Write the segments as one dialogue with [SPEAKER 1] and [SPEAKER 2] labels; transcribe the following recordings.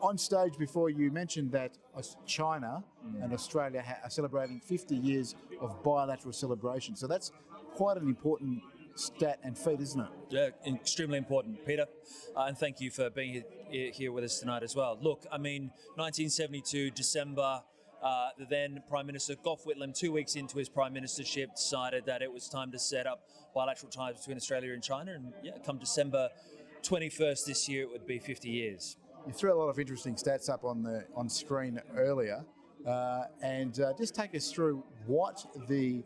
[SPEAKER 1] On stage before, you mentioned that China and Australia are celebrating 50 years of bilateral celebration. So that's quite an important stat and feat, isn't it?
[SPEAKER 2] Yeah, extremely important, Peter. And thank you for being here with us tonight as well. Look, I mean, 1972, December, the then Prime Minister, Gough Whitlam, 2 weeks into his Prime Ministership, decided that it was time to set up bilateral ties between Australia and China. And yeah, come December 21st this year, it would be 50 years.
[SPEAKER 1] You threw a lot of interesting stats up on screen earlier. And just take us through what the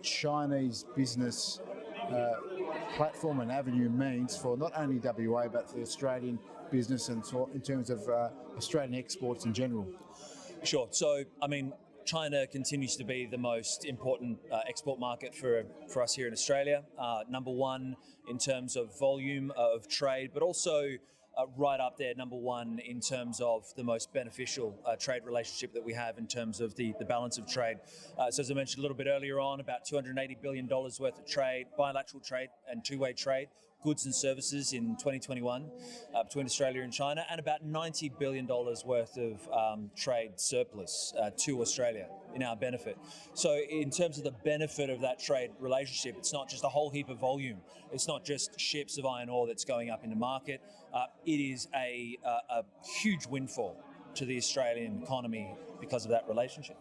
[SPEAKER 1] Chinese business platform and avenue means for not only WA but for Australian business and in terms of Australian exports in general.
[SPEAKER 2] Sure. So, I mean, China continues to be the most important export market for us here in Australia. Number one in terms of volume of trade, but also right up there, number one in terms of the most beneficial trade relationship that we have in terms of the balance of trade. So as I mentioned a little bit earlier on, about $280 billion worth of trade, bilateral trade and two-way trade, goods and services in 2021 between Australia and China, and about $90 billion worth of trade surplus to Australia in our benefit. So in terms of the benefit of that trade relationship, it's not just a whole heap of volume. It's not just ships of iron ore that's going up in the market. It is a huge windfall to the Australian economy because of that relationship.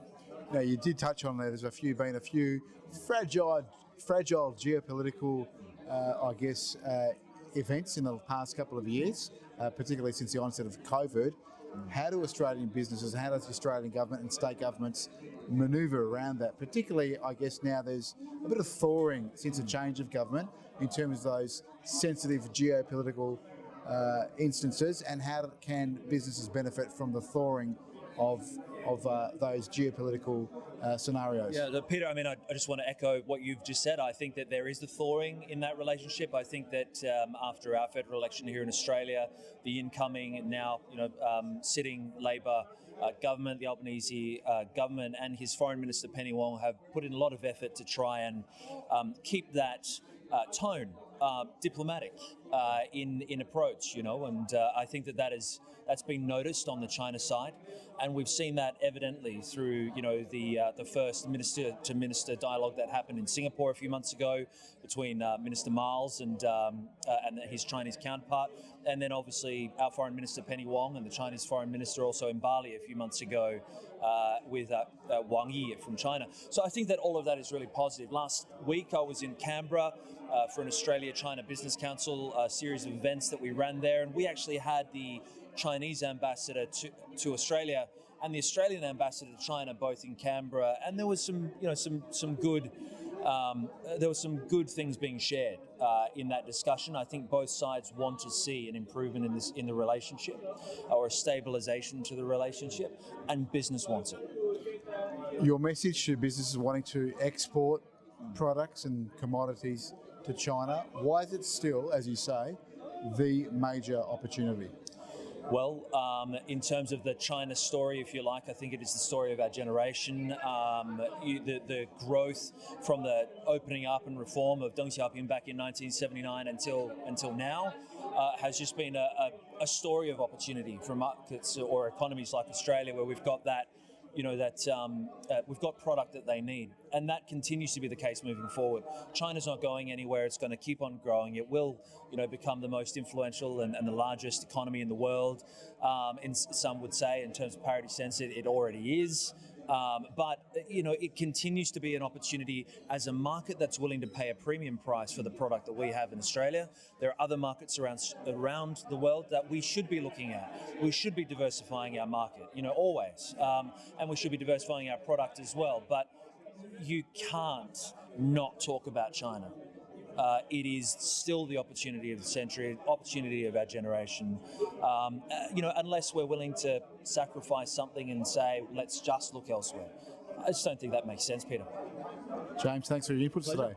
[SPEAKER 1] Now, you did touch on that. There's been a few fragile geopolitical events in the past couple of years, particularly since the onset of COVID. How do Australian businesses, how does the Australian government and state governments manoeuvre around that? Particularly, I guess now there's a bit of thawing since a change of government in terms of those sensitive geopolitical instances, and how can businesses benefit from the thawing of those geopolitical scenarios?
[SPEAKER 2] Yeah, Peter, I mean, I just want to echo what you've just said. I think that there is the thawing in that relationship. I think that after our federal election here in Australia, the incoming now, sitting Labor government, the Albanese government, and his Foreign Minister Penny Wong have put in a lot of effort to try and keep that tone diplomatic in approach, and I think that's been noticed on the China side, and we've seen that evidently through the first minister-to-minister dialogue that happened in Singapore a few months ago between Minister Miles and his Chinese counterpart, and then obviously our Foreign Minister Penny Wong and the Chinese Foreign Minister also in Bali a few months ago with Wang Yi from China. So I think that all of that is really positive. Last week I was in Canberra for an Australia-China Business Council series of events that we ran there, and we actually had the Chinese ambassador to Australia and the Australian ambassador to China both in Canberra, and there was some good things being shared in that discussion. I think both sides want to see an improvement in the relationship, or a stabilization to the relationship, and business wants it.
[SPEAKER 1] Your message to businesses wanting to export products and commodities to China, why is it still, as you say, the major opportunity?
[SPEAKER 2] Well, in terms of the China story, if you like, I think it is the story of our generation. The growth from the opening up and reform of Deng Xiaoping back in 1979 until now has just been a story of opportunity for markets or economies like Australia, where we've got that. We've got product that they need, and that continues to be the case moving forward. China's not going anywhere. It's going to keep on growing. It will, become the most influential and the largest economy in the world. Some would say, in terms of parity sense, it already is. But it continues to be an opportunity as a market that's willing to pay a premium price for the product that we have in Australia. There are other markets around the world that we should be looking at. We should be diversifying our market, always. And we should be diversifying our product as well. But you can't not talk about China. It is still the opportunity of the century, opportunity of our generation. Unless we're willing to sacrifice something and say, let's just look elsewhere. I just don't think that makes sense, Peter.
[SPEAKER 1] James, thanks for your inputs today.